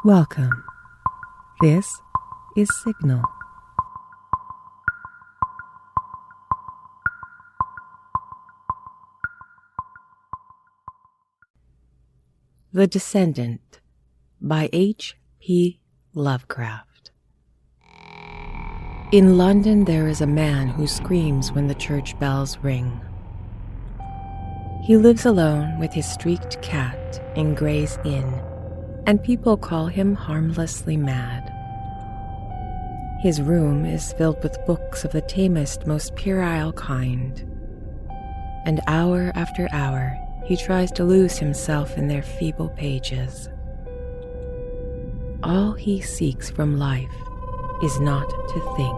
Welcome. This is Signal. The Descendant by H.P. Lovecraft. In London there is a man who screams when the church bells ring. He lives alone with his streaked cat in Gray's Inn, and people call him harmlessly mad. His room is filled with books of the tamest, most puerile kind, and hour after hour he tries to lose himself in their feeble pages. All he seeks from life is not to think.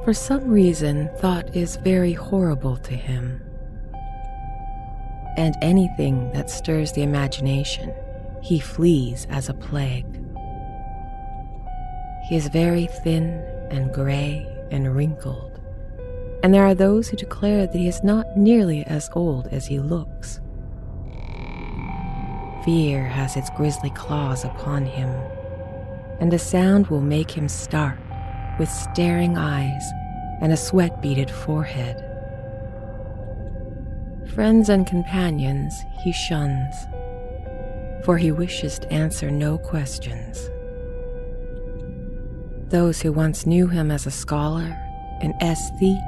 For some reason, thought is very horrible to him, and anything that stirs the imagination he flees as a plague. He is very thin and gray and wrinkled, and there are those who declare that he is not nearly as old as he looks. Fear has its grisly claws upon him, and a sound will make him start with staring eyes and a sweat-beaded forehead. Friends and companions he shuns, for he wishes to answer no questions. Those who once knew him as a scholar, an aesthete,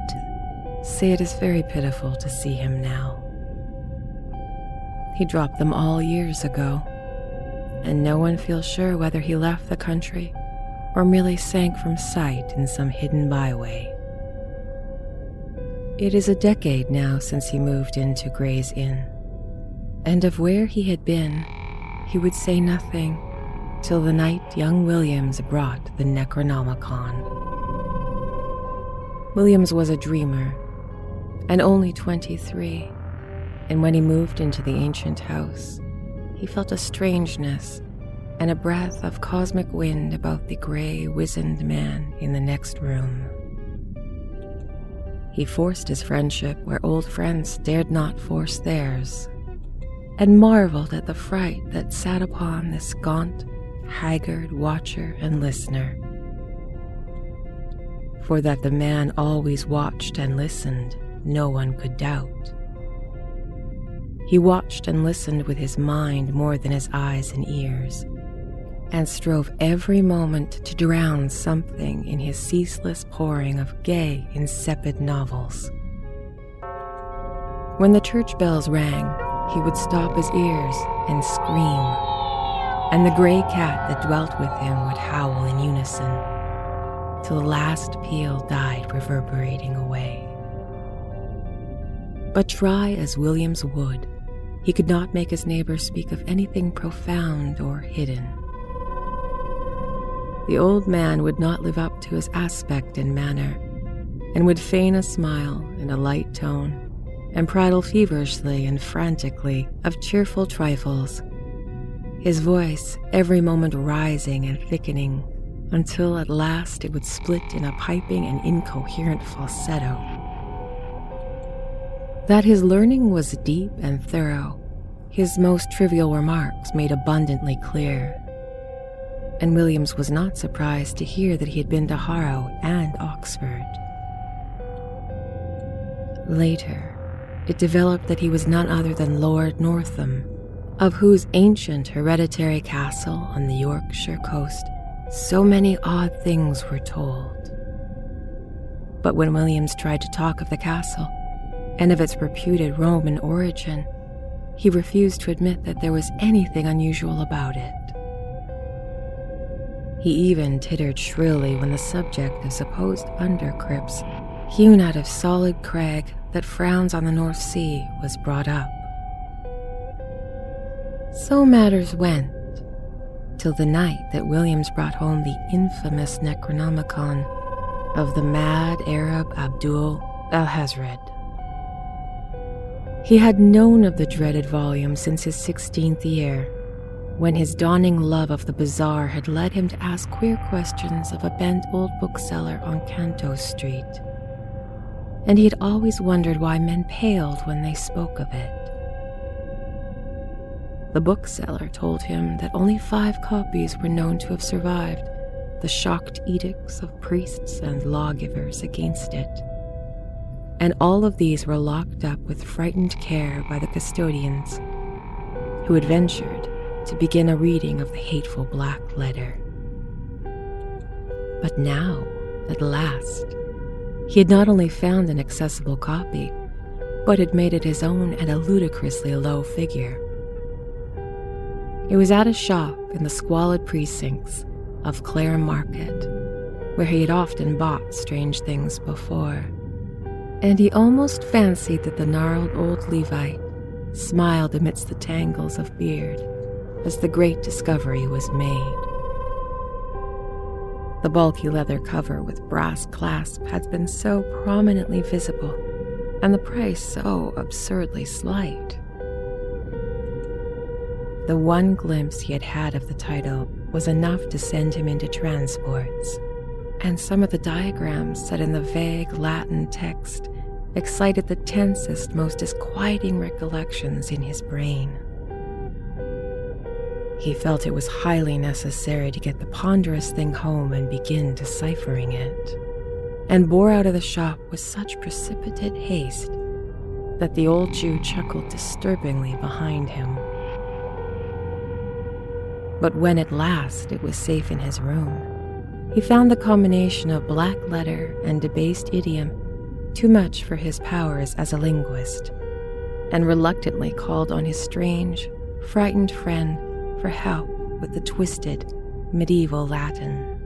say it is very pitiful to see him now. He dropped them all years ago, and no one feels sure whether he left the country or merely sank from sight in some hidden byway. It is a decade now since he moved into Gray's Inn, and of where he had been, he would say nothing till the night young Williams brought the Necronomicon. Williams was a dreamer, and only 23, and when he moved into the ancient house, he felt a strangeness and a breath of cosmic wind about the gray, wizened man in the next room. He forced his friendship where old friends dared not force theirs, and marveled at the fright that sat upon this gaunt, haggard watcher and listener. For that the man always watched and listened, no one could doubt. He watched and listened with his mind more than his eyes and ears, and strove every moment to drown something in his ceaseless pouring of gay, insipid novels. When the church bells rang, he would stop his ears and scream, and the gray cat that dwelt with him would howl in unison, till the last peal died reverberating away. But try as Williams would, he could not make his neighbors speak of anything profound or hidden. The old man would not live up to his aspect and manner, and would feign a smile and a light tone, and prattle feverishly and frantically of cheerful trifles, his voice every moment rising and thickening, until at last it would split in a piping and incoherent falsetto. That his learning was deep and thorough, his most trivial remarks made abundantly clear, and Williams was not surprised to hear that he had been to Harrow and Oxford. Later, it developed that he was none other than Lord Northam, of whose ancient hereditary castle on the Yorkshire coast so many odd things were told. But when Williams tried to talk of the castle, and of its reputed Roman origin, he refused to admit that there was anything unusual about it. He even tittered shrilly when the subject of supposed undercrypts, hewn out of solid crag that frowns on the North Sea, was brought up. So matters went, till the night that Williams brought home the infamous Necronomicon of the mad Arab Abdul al-Hazred. He had known of the dreaded volume since his 16th year, when his dawning love of the bizarre had led him to ask queer questions of a bent old bookseller on Canto Street, and he had always wondered why men paled when they spoke of it. The bookseller told him that only 5 copies were known to have survived the shocked edicts of priests and lawgivers against it, and all of these were locked up with frightened care by the custodians, who had ventured to begin a reading of the hateful black letter. But now, at last, he had not only found an accessible copy, but had made it his own at a ludicrously low figure. It was at a shop in the squalid precincts of Clare Market, where he had often bought strange things before, and he almost fancied that the gnarled old Levite smiled amidst the tangles of beard as the great discovery was made. The bulky leather cover with brass clasp had been so prominently visible, and the price so absurdly slight. The one glimpse he had had of the title was enough to send him into transports, and some of the diagrams set in the vague Latin text excited the tensest, most disquieting recollections in his brain. He felt it was highly necessary to get the ponderous thing home and begin deciphering it, and bore out of the shop with such precipitate haste that the old Jew chuckled disturbingly behind him. But when at last it was safe in his room, he found the combination of black letter and debased idiom too much for his powers as a linguist, and reluctantly called on his strange, frightened friend for help with the twisted, medieval Latin.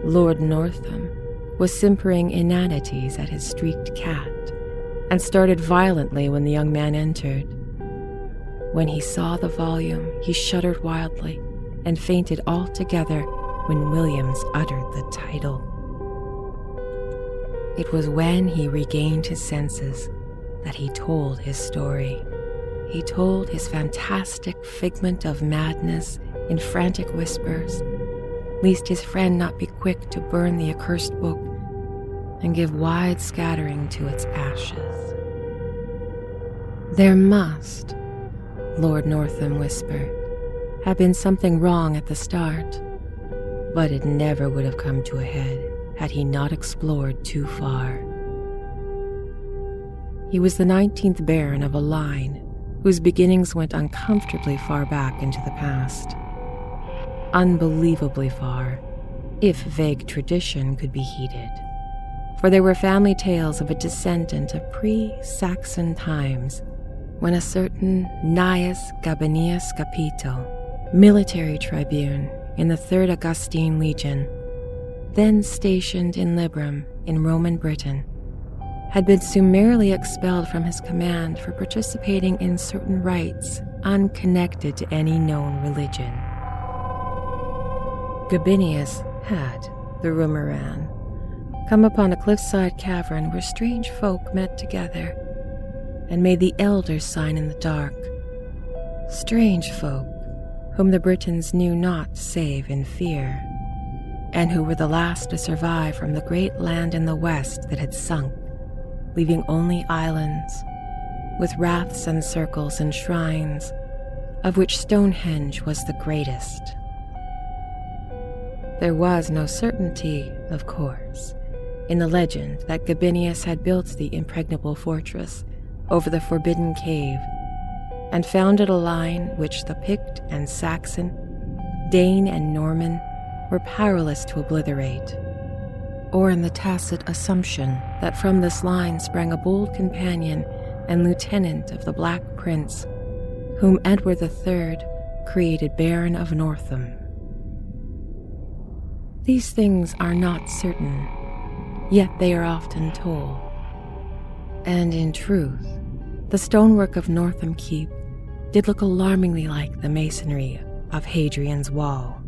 Lord Northam was simpering inanities at his streaked cat, and started violently when the young man entered. When he saw the volume, he shuddered wildly and fainted altogether when Williams uttered the title. It was when he regained his senses that he told his story. He told his fantastic figment of madness in frantic whispers, lest his friend not be quick to burn the accursed book and give wide scattering to its ashes. There must, Lord Northam whispered, have been something wrong at the start, but it never would have come to a head had he not explored too far. He was the 19th Baron of a line whose beginnings went uncomfortably far back into the past. Unbelievably far, if vague tradition could be heeded, for there were family tales of a descendant of pre-Saxon times when a certain Gnaeus Gabinius Capito, military tribune in the 3rd Augustine Legion, then stationed in Librum in Roman Britain, had been summarily expelled from his command for participating in certain rites unconnected to any known religion. Gabinius had, the rumor ran, come upon a cliffside cavern where strange folk met together and made the elders sign in the dark. Strange folk whom the Britons knew not save in fear, and who were the last to survive from the great land in the west that had sunk, leaving only islands, with raths and circles and shrines, of which Stonehenge was the greatest. There was no certainty, of course, in the legend that Gabinius had built the impregnable fortress over the forbidden cave, and founded a line which the Pict and Saxon, Dane and Norman were powerless to obliterate, or in the tacit assumption that from this line sprang a bold companion and lieutenant of the Black Prince, whom Edward III created Baron of Northam. These things are not certain, yet they are often told, and in truth, the stonework of Northam Keep did look alarmingly like the masonry of Hadrian's Wall.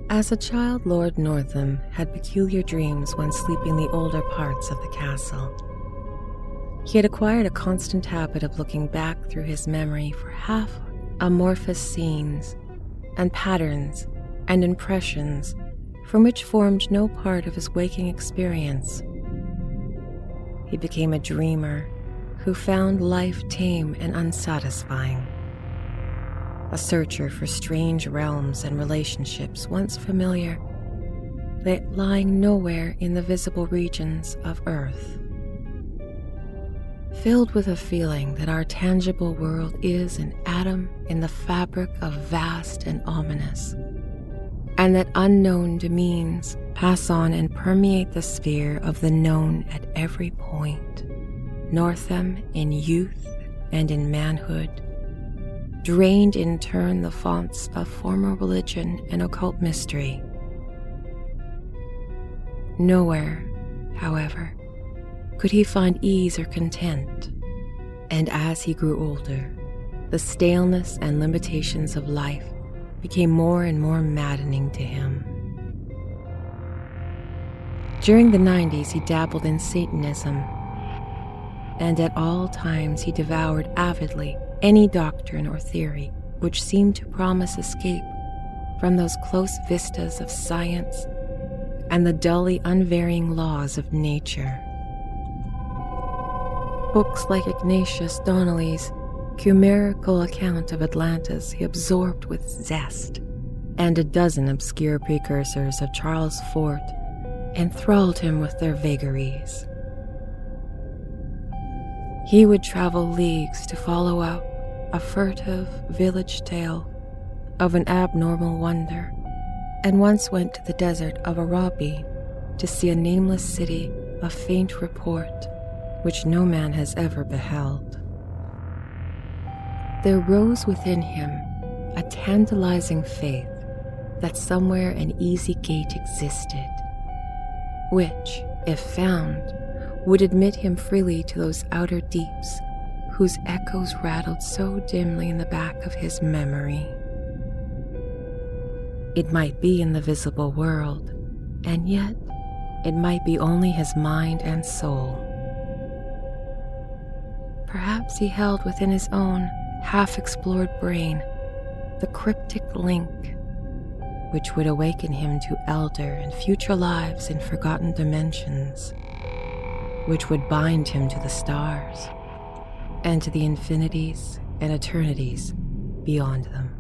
As a child, Lord Northam had peculiar dreams when sleeping the older parts of the castle. He had acquired a constant habit of looking back through his memory for half amorphous scenes and patterns and impressions from which formed no part of his waking experience. He became a dreamer who found life tame and unsatisfying, a searcher for strange realms and relationships once familiar, yet lying nowhere in the visible regions of Earth. Filled with a feeling that our tangible world is an atom in the fabric of vast and ominous, and that unknown domains pass on and permeate the sphere of the known at every point, Northam in youth and in manhood, drained in turn the fonts of former religion and occult mystery. Nowhere, however, could he find ease or content, and as he grew older, the staleness and limitations of life became more and more maddening to him. During the 90s, he dabbled in Satanism, and at all times he devoured avidly any doctrine or theory which seemed to promise escape from those close vistas of science and the dully unvarying laws of nature. Books like Ignatius Donnelly's chimerical account of Atlantis he absorbed with zest, and a dozen obscure precursors of Charles Fort enthralled him with their vagaries. He would travel leagues to follow up a furtive village tale of an abnormal wonder, and once went to the desert of Arabi to see a nameless city of faint report which no man has ever beheld. There rose within him a tantalizing faith that somewhere an easy gate existed, which, if found, would admit him freely to those outer deeps whose echoes rattled so dimly in the back of his memory. It might be in the visible world, and yet it might be only his mind and soul. Perhaps he held within his own half-explored brain the cryptic link which would awaken him to elder and future lives in forgotten dimensions, which would bind him to the stars and to the infinities and eternities beyond them.